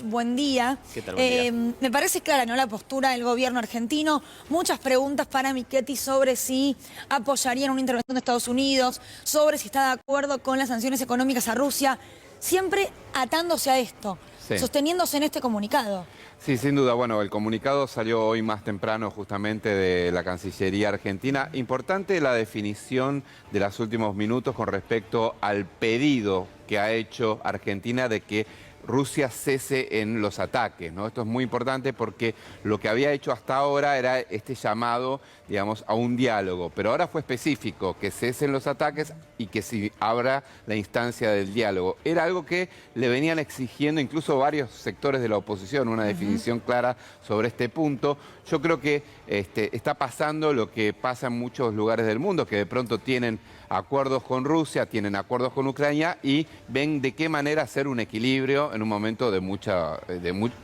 Buen día. ¿Qué tal? Buen día. Me parece clara, ¿no?, la postura del gobierno argentino. Muchas preguntas para Michetti sobre si apoyarían una intervención de Estados Unidos, sobre si está de acuerdo con las sanciones económicas a Rusia, siempre atándose a esto, sosteniéndose en este comunicado. Sí, sin duda. Bueno, el comunicado salió hoy más temprano justamente de la Cancillería Argentina. Importante la definición de los últimos minutos con respecto al pedido que ha hecho Argentina de que Rusia cese en los ataques, ¿no? Esto es muy importante porque lo que había hecho hasta ahora era este llamado, digamos, a un diálogo, pero ahora fue específico, que cesen los ataques y que se abra la instancia del diálogo. Era algo que le venían exigiendo incluso varios sectores de la oposición, una definición clara sobre este punto. Yo creo que está pasando lo que pasa en muchos lugares del mundo, que de pronto tienen acuerdos con Rusia, tienen acuerdos con Ucrania y ven de qué manera hacer un equilibrio en un momento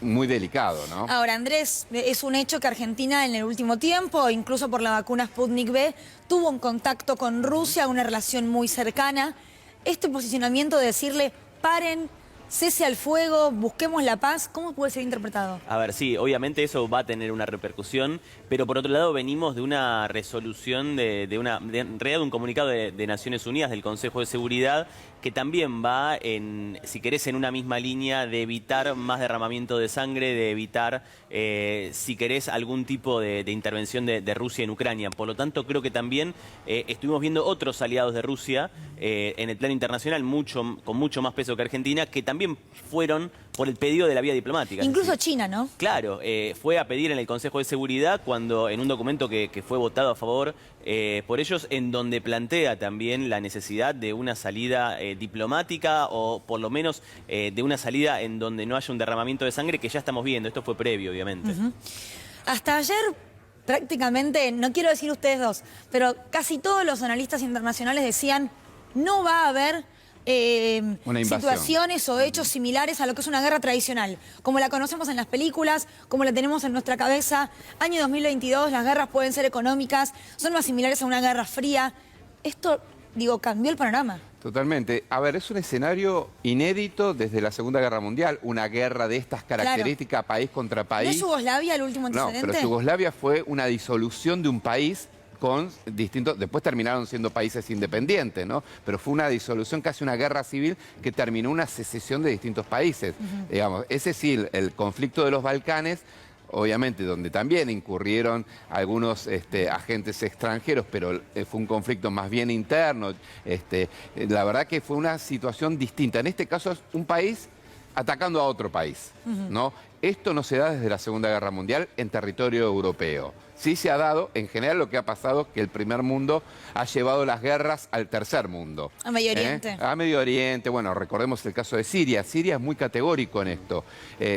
muy delicado, ¿no? Ahora, Andrés, es un hecho que Argentina en el último tiempo, incluso por la vacuna Sputnik V, tuvo un contacto con Rusia, una relación muy cercana. Este posicionamiento de decirle, paren, cese al fuego, busquemos la paz, ¿cómo puede ser interpretado? A ver, sí, obviamente eso va a tener una repercusión, pero por otro lado venimos de una resolución, en realidad de un comunicado de Naciones Unidas, del Consejo de Seguridad, que también va, si querés, en una misma línea de evitar más derramamiento de sangre, de evitar, si querés, algún tipo de intervención de Rusia en Ucrania. Por lo tanto, creo que también estuvimos viendo otros aliados de Rusia en el plano internacional, con mucho más peso que Argentina, que también fueron por el pedido de la vía diplomática. Incluso China, ¿no? Claro, fue a pedir en el Consejo de Seguridad cuando en un documento que fue votado a favor por ellos, en donde plantea también la necesidad de una salida diplomática o por lo menos de una salida en donde no haya un derramamiento de sangre, que ya estamos viendo. Esto fue previo, obviamente. Hasta ayer, prácticamente, no quiero decir ustedes dos, pero casi todos los analistas internacionales decían no va a haber situaciones o hechos similares a lo que es una guerra tradicional, como la conocemos en las películas, como la tenemos en nuestra cabeza. Año 2022, las guerras pueden ser económicas, son más similares a una guerra fría. Esto, digo, cambió el panorama. Totalmente. A ver, es un escenario inédito desde la Segunda Guerra Mundial, una guerra de estas características, país contra país. ¿No es Yugoslavia el último antecedente? No, pero Yugoslavia fue una disolución de un país con distintos, después terminaron siendo países independientes, ¿no? Pero fue una disolución, casi una guerra civil que terminó una secesión de distintos países. Digamos, ese sí, el conflicto de los Balcanes, obviamente, donde también incurrieron algunos agentes extranjeros, pero fue un conflicto más bien interno. La verdad que fue una situación distinta. En este caso es un país atacando a otro país, ¿no? Esto no se da desde la Segunda Guerra Mundial en territorio europeo. Sí se ha dado, en general lo que ha pasado es que el primer mundo ha llevado las guerras al tercer mundo. A Medio Oriente. A Medio Oriente, bueno, recordemos el caso de Siria. Siria es muy categórico en esto.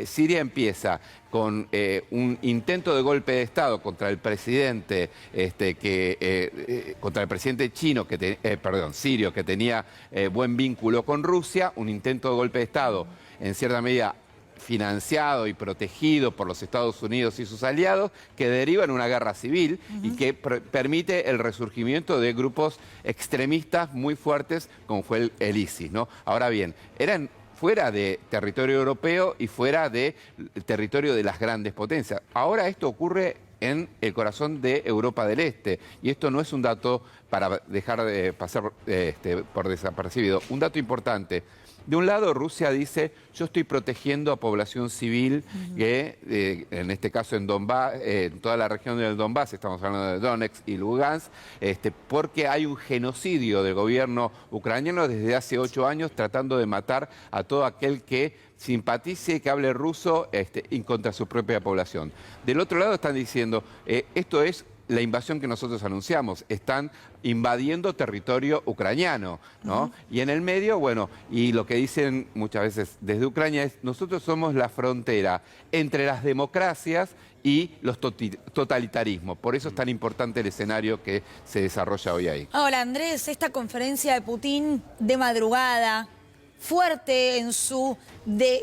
Siria empieza con un intento de golpe de Estado contra el presidente, contra el presidente chino, sirio, que tenía buen vínculo con Rusia, un intento de golpe de Estado, en cierta medida financiado y protegido por los Estados Unidos y sus aliados, que deriva en una guerra civil y que permite el resurgimiento de grupos extremistas muy fuertes, como fue el ISIS, ¿no? Ahora bien, eran fuera de territorio europeo y fuera del territorio de las grandes potencias. Ahora esto ocurre en el corazón de Europa del Este, y esto no es un dato para dejar de pasar por desapercibido. Un dato importante. De un lado, Rusia dice, yo estoy protegiendo a población civil que, en este caso en Donbass, en toda la región del Donbass, estamos hablando de Donetsk y Lugansk, porque hay un genocidio del gobierno ucraniano desde hace 8 años tratando de matar a todo aquel que simpatice, que hable ruso y contra su propia población. Del otro lado están diciendo, esto es la invasión que nosotros anunciamos, están invadiendo territorio ucraniano, ¿no? Y en el medio, bueno, y lo que dicen muchas veces desde Ucrania es, nosotros somos la frontera entre las democracias y los totalitarismos. Por eso es tan importante el escenario que se desarrolla hoy ahí. Ahora, Andrés, esta conferencia de Putin de madrugada, fuerte en su,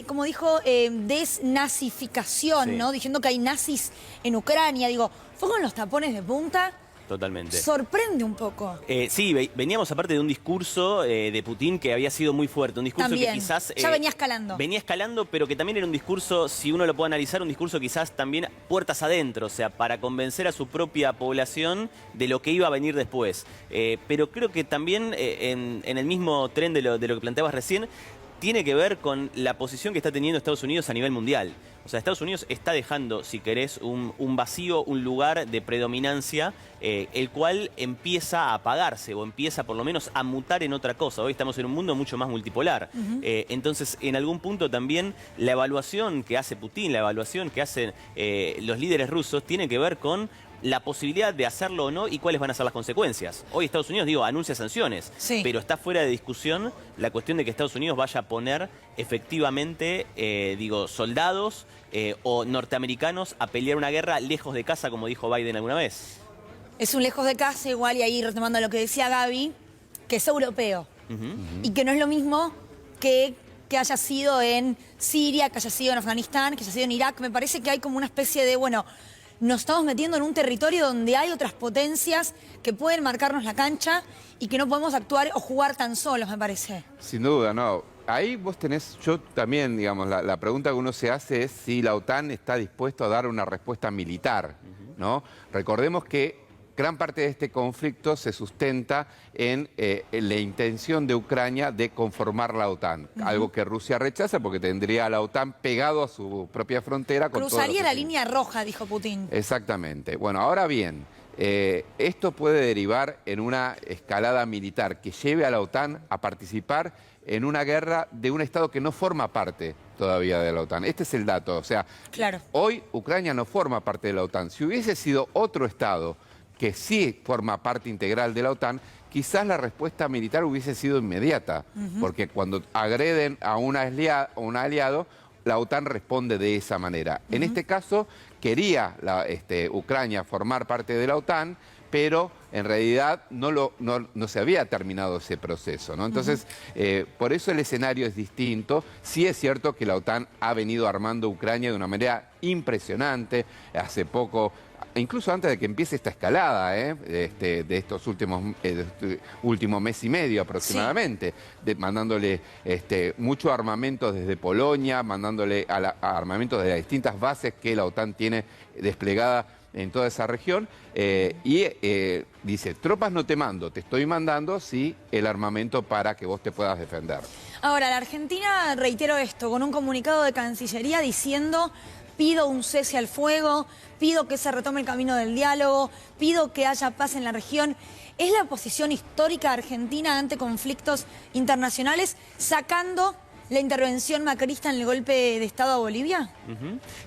como dijo, desnazificación, ¿no? Diciendo que hay nazis en Ucrania. Digo, ¿fue con los tapones de punta? Totalmente. Sorprende un poco. Sí, veníamos aparte de un discurso de Putin que había sido muy fuerte, un discurso También. que quizás... Ya venía escalando. Venía escalando, pero que también era un discurso, si uno lo puede analizar, un discurso quizás también puertas adentro, o sea, para convencer a su propia población de lo que iba a venir después. Pero creo que también en el mismo tren de lo que planteabas recién, tiene que ver con la posición que está teniendo Estados Unidos a nivel mundial. O sea, Estados Unidos está dejando, si querés, un vacío, un lugar de predominancia, el cual empieza a apagarse o empieza por lo menos a mutar en otra cosa. Hoy estamos en un mundo mucho más multipolar. Entonces, en algún punto también la evaluación que hace Putin, la evaluación que hacen los líderes rusos, tiene que ver con la posibilidad de hacerlo o no y cuáles van a ser las consecuencias. Hoy Estados Unidos, anuncia sanciones, sí, pero está fuera de discusión la cuestión de que Estados Unidos vaya a poner efectivamente, soldados o norteamericanos a pelear una guerra lejos de casa, como dijo Biden alguna vez. Es un lejos de casa igual, y ahí retomando lo que decía Gaby, que es europeo. Y que no es lo mismo que haya sido en Siria, que haya sido en Afganistán, que haya sido en Irak. Me parece que hay como una especie de, nos estamos metiendo en un territorio donde hay otras potencias que pueden marcarnos la cancha y que no podemos actuar o jugar tan solos, me parece. Sin duda, no. Ahí vos tenés, yo también, digamos, la pregunta que uno se hace es si la OTAN está dispuesta a dar una respuesta militar, ¿no? Recordemos que gran parte de este conflicto se sustenta en la intención de Ucrania de conformar la OTAN, algo que Rusia rechaza porque tendría a la OTAN pegado a su propia frontera. Cruzaría la línea roja, dijo Putin. Exactamente. Bueno, ahora bien, esto puede derivar en una escalada militar que lleve a la OTAN a participar en una guerra de un Estado que no forma parte todavía de la OTAN. Este es el dato. O sea, claro, hoy Ucrania no forma parte de la OTAN. Si hubiese sido otro Estado que sí forma parte integral de la OTAN, quizás la respuesta militar hubiese sido inmediata, porque cuando agreden a un aliado, la OTAN responde de esa manera. En este caso, quería Ucrania formar parte de la OTAN, pero en realidad no se había terminado ese proceso, ¿no? Entonces, por eso el escenario es distinto. Sí es cierto que la OTAN ha venido armando Ucrania de una manera impresionante. Hace poco, incluso antes de que empiece esta escalada de estos último mes y medio aproximadamente, sí, mandándole mucho armamento desde Polonia, mandándole armamento de las distintas bases que la OTAN tiene desplegada en toda esa región, dice, tropas no te mando, te estoy mandando, sí, el armamento para que vos te puedas defender. Ahora, la Argentina, reitero esto, con un comunicado de Cancillería diciendo: pido un cese al fuego, pido que se retome el camino del diálogo, pido que haya paz en la región. ¿Es la posición histórica argentina ante conflictos internacionales, sacando la intervención macrista en el golpe de Estado a Bolivia?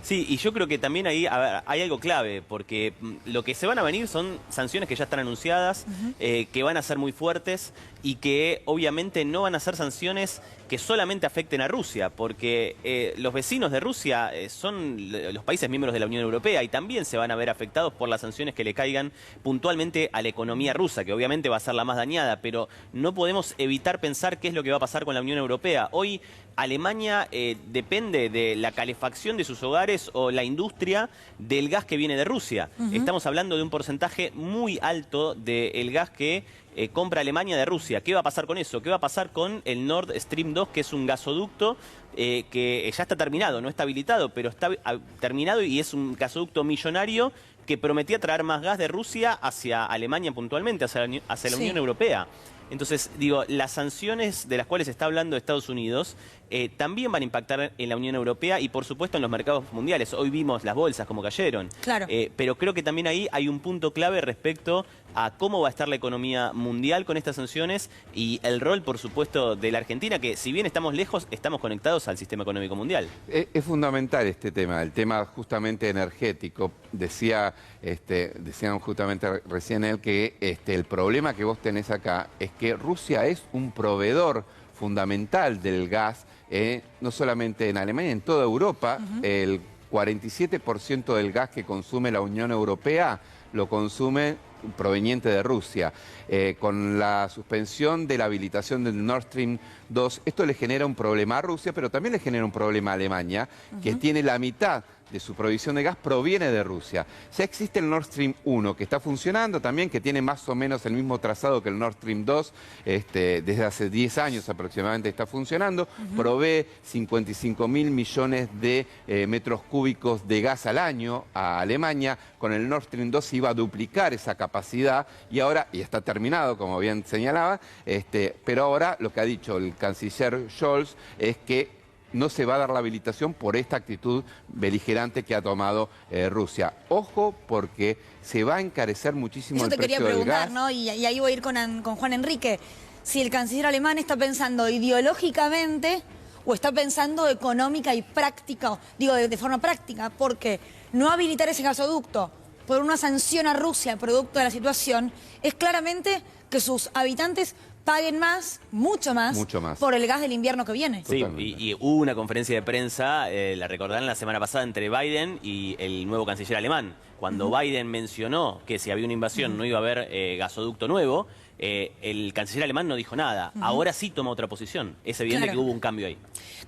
Sí, y yo creo que también ahí hay algo clave, porque lo que se van a venir son sanciones que ya están anunciadas, que van a ser muy fuertes y que obviamente no van a ser sanciones que solamente afecten a Rusia, porque los vecinos de Rusia son los países miembros de la Unión Europea y también se van a ver afectados por las sanciones que le caigan puntualmente a la economía rusa, que obviamente va a ser la más dañada, pero no podemos evitar pensar qué es lo que va a pasar con la Unión Europea. Hoy Alemania depende de la calefacción de sus hogares o la industria del gas que viene de Rusia. Estamos hablando de un porcentaje muy alto del gas que compra Alemania de Rusia. ¿Qué va a pasar con eso? ¿Qué va a pasar con el Nord Stream 2, que es un gasoducto que ya está terminado, no está habilitado, pero está terminado y es un gasoducto millonario que prometía traer más gas de Rusia hacia Alemania puntualmente, hacia la Unión Europea? Entonces, las sanciones de las cuales está hablando Estados Unidos también van a impactar en la Unión Europea y, por supuesto, en los mercados mundiales. Hoy vimos las bolsas como cayeron. Claro. Pero creo que también ahí hay un punto clave respecto a cómo va a estar la economía mundial con estas sanciones y el rol, por supuesto, de la Argentina, que si bien estamos lejos, estamos conectados al sistema económico mundial. Es fundamental este tema, el tema justamente energético. Decían justamente recién él que el problema que vos tenés acá es que Rusia es un proveedor fundamental del gas, no solamente en Alemania, en toda Europa. El 47% del gas que consume la Unión Europea lo consume proveniente de Rusia. Con la suspensión de la habilitación del Nord Stream 2, esto le genera un problema a Rusia, pero también le genera un problema a Alemania, que tiene la mitad de su provisión de gas proviene de Rusia. Ya existe el Nord Stream 1 que está funcionando también, que tiene más o menos el mismo trazado que el Nord Stream 2, desde hace 10 años aproximadamente está funcionando, provee 55.000 millones de metros cúbicos de gas al año a Alemania. Con el Nord Stream 2 se iba a duplicar esa capacidad y ahora, y está terminado como bien señalaba, pero ahora lo que ha dicho el canciller Scholz es que no se va a dar la habilitación por esta actitud beligerante que ha tomado Rusia. Ojo, porque se va a encarecer muchísimo el precio del gas. Eso te quería preguntar, ¿no? Y ahí voy a ir con Juan Enrique. Si el canciller alemán está pensando ideológicamente o está pensando económica y práctica, digo de forma práctica, porque no habilitar ese gasoducto por una sanción a Rusia producto de la situación es claramente que sus habitantes paguen más, mucho más, por el gas del invierno que viene. Sí, y hubo una conferencia de prensa, la recordarán la semana pasada, entre Biden y el nuevo canciller alemán. Cuando Biden mencionó que si había una invasión no iba a haber gasoducto nuevo, el canciller alemán no dijo nada. Ahora sí toma otra posición. Es evidente que hubo un cambio ahí.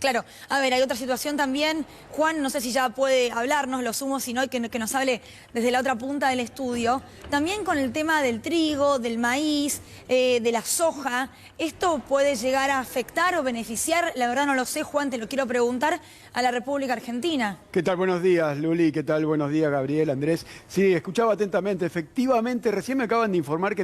Claro. A ver, hay otra situación también. Juan, no sé si ya puede hablarnos, lo sumo, sino que nos hable desde la otra punta del estudio. También con el tema del trigo, del maíz, de la soja. ¿Esto puede llegar a afectar o beneficiar? La verdad no lo sé, Juan, te lo quiero preguntar, a la República Argentina. ¿Qué tal? Buenos días, Luli. ¿Qué tal? Buenos días, Gabriel, Andrés. Sí, escuchaba atentamente. Efectivamente, recién me acaban de informar que